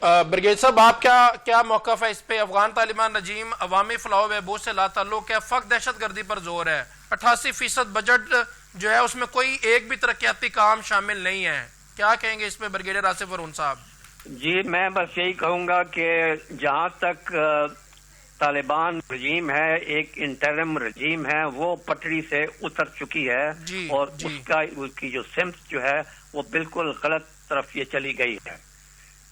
Brigade साहब, आप क्या मौक़िफ़ है इस पे? अफगान तालिबान रजीम अवामी फलाह बहबूद से लाताल्लुक़ है, फ़क़्त दहशत गर्दी पर जोर है। 88% बजट जो है उसमें कोई एक भी तरक्याती काम शामिल नहीं है। क्या कहेंगे इस पे ब्रिगेडियर आसिफ अरून साहब? जी, मैं बस यही कहूँगा कि जहाँ तक तालिबान रजीम है, एक इंटरिम रजीम है, वो पटड़ी से उतर चुकी है और उसकी जो सिमत जो है वो बिल्कुल गलत तरफ ये चली गई है।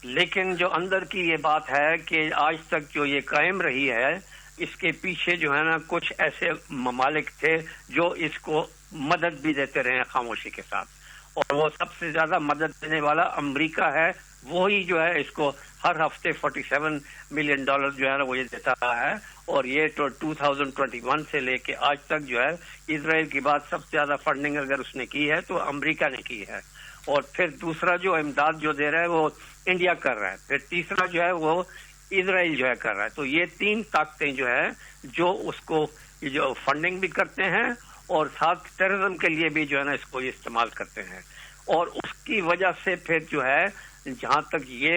लेकिन जो अंदर की ये बात है कि आज तक जो ये कायम रही है, इसके पीछे जो है ना कुछ ऐसे ममालिक थे जो इसको मदद भी देते रहे खामोशी के साथ, और वो सबसे ज्यादा मदद देने वाला अमेरिका है। वही जो है इसको हर हफ्ते $47 मिलियन जो है ना वो ये देता रहा है, और ये तो 2021 से लेके आज तक जो है इजराइल की बात सबसे ज्यादा फंडिंग अगर उसने की है तो अमेरिका ने की है। और फिर दूसरा जो इमदाद जो दे रहा है वो इंडिया कर रहा है, फिर तीसरा जो है वो इजराइल जो है कर रहा है। तो ये तीन ताकतें जो है जो उसको जो फंडिंग भी करते हैं और साथ टेररिज्म के लिए भी जो है ना इसको इस्तेमाल करते हैं। और उसकी वजह से फिर जो है जहां तक ये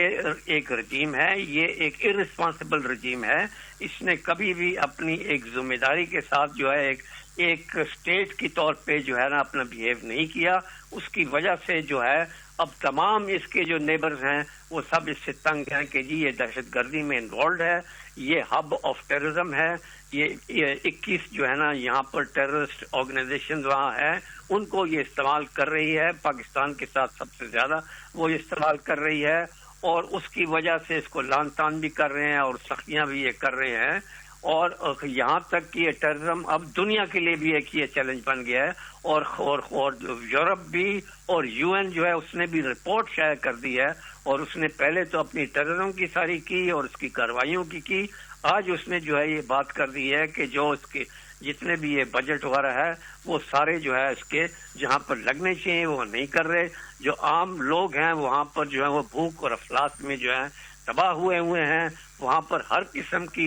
एक रजीम है, ये एक इररिस्पॉन्सिबल रजीम है। इसने कभी भी अपनी एक जिम्मेदारी के साथ जो है एक स्टेट की तौर पे जो है ना अपना बिहेव नहीं किया। उसकी वजह से जो है अब तमाम इसके जो नेबर्स हैं वो सब इससे तंग हैं कि जी ये दहशत गर्दी में इन्वॉल्व है, ये हब ऑफ टेररिज्म है, ये 21 जो है ना यहाँ पर टेररिस्ट ऑर्गेनाइजेशन वहाँ है, उनको ये इस्तेमाल कर रही है। पाकिस्तान के साथ सबसे ज्यादा वो इस्तेमाल कर रही है, और उसकी वजह से इसको लान तान भी कर रहे हैं और सख्तियां भी ये कर रहे हैं। और यहाँ तक कि ये टेररिज्म अब दुनिया के लिए भी एक ये चैलेंज बन गया है, और यूरोप भी और यूएन जो है उसने भी रिपोर्ट शायद कर दी है, और उसने पहले तो अपनी टेररिज्म की सारी की और उसकी कार्रवाइयों की। आज उसने जो है ये बात कर दी है कि जो इसके जितने भी ये बजट वगैरह है वो सारे जो है इसके जहाँ पर लगने चाहिए वो नहीं कर रहे। जो आम लोग हैं वहाँ पर जो है वो भूख और अफलास में जो है तबाह हुए हैं। वहाँ पर हर किस्म की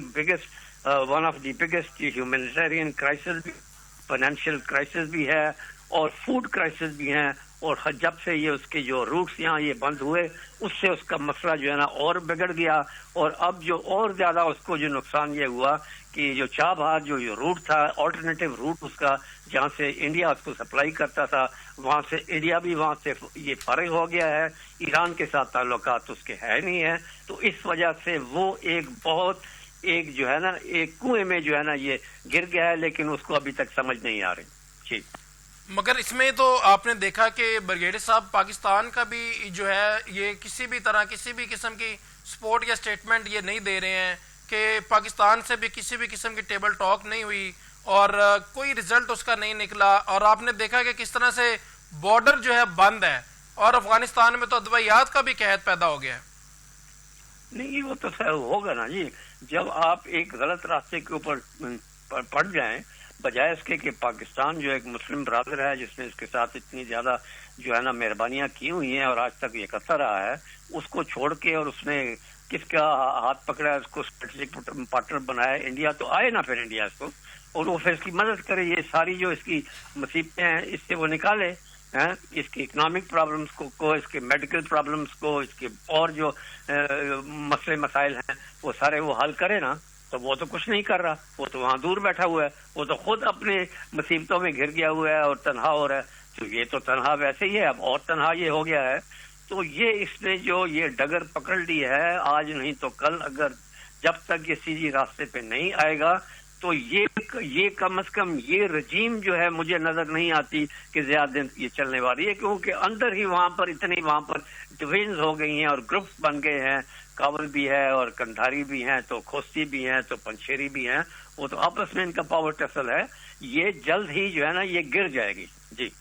one of the biggest humanitarian crisis भी, फाइनेंशियल क्राइसिस भी है और फूड क्राइसिस भी है। और जब से ये उसके जो रूट्स यहाँ ये बंद हुए उससे उसका मसला जो है ना और बिगड़ गया। और अब जो और ज्यादा उसको जो नुकसान ये हुआ कि जो चाबहार जो रूट था, ऑल्टरनेटिव रूट उसका जहाँ से इंडिया उसको सप्लाई करता था, वहाँ से इंडिया भी वहाँ से ये फारिग हो गया है। ईरान के साथ ताल्लुकात उसके है नहीं है। तो इस वजह से वो एक जो है ना एक कुएं में जो है ना ये गिर गया है, लेकिन उसको अभी तक समझ नहीं आ रही। जी, मगर इसमें तो आपने देखा कि ब्रिगेडियर साहब पाकिस्तान का भी जो है ये किसी भी किस्म की सपोर्ट या स्टेटमेंट ये नहीं दे रहे हैं कि पाकिस्तान से भी किसी भी किस्म की टेबल टॉक नहीं हुई और कोई रिजल्ट उसका नहीं निकला। और आपने देखा कि किस तरह से बॉर्डर जो है बंद है और अफगानिस्तान में तो अदवायात का भी कहत पैदा हो गया है। नहीं, वो तो खैर होगा ना जी, जब आप एक गलत रास्ते के ऊपर पड़ जाएं, बजाय इसके कि पाकिस्तान जो एक मुस्लिम बरादर है जिसने इसके साथ इतनी ज्यादा जो है ना मेहरबानियां की हुई हैं और आज तक ये करता रहा है, उसको छोड़ के और उसने किसका हाथ पकड़ा, उसको स्ट्रेटेजिक पार्टनर बनाया। इंडिया तो आए ना फिर इंडिया इसको, और वो फिर इसकी मदद करे, ये सारी जो इसकी मुसीबतें हैं इससे वो निकाले हैं, इसकी इकोनॉमिक प्रॉब्लम्स को इसके मेडिकल प्रॉब्लम्स को, इसके और जो मसले मसाइल हैं वो सारे वो हल करे ना। तो वो तो कुछ नहीं कर रहा, वो तो वहां दूर बैठा हुआ है, वो तो खुद अपने मुसीबतों में घिर गया हुआ है और तनहा हो रहा है। तो ये तो तनहा वैसे ही है, अब और तनहा ये हो गया है। तो ये इसने जो ये डगर पकड़ ली है, आज नहीं तो कल, अगर जब तक ये सीधी रास्ते पे नहीं आएगा तो ये कम से कम ये रजीम जो है मुझे नजर नहीं आती कि ज्यादा दिन ये चलने वाली है, क्योंकि अंदर ही वहां पर इतनी वहां पर डिविजन हो गई हैं और ग्रुप्स बन गए हैं। काबुल भी है और कंधारी भी हैं, तो खोस्ती भी हैं, तो पंशेरी भी हैं। वो तो आपस में इनका पावर टसल है। ये जल्द ही जो है ना ये गिर जाएगी। जी।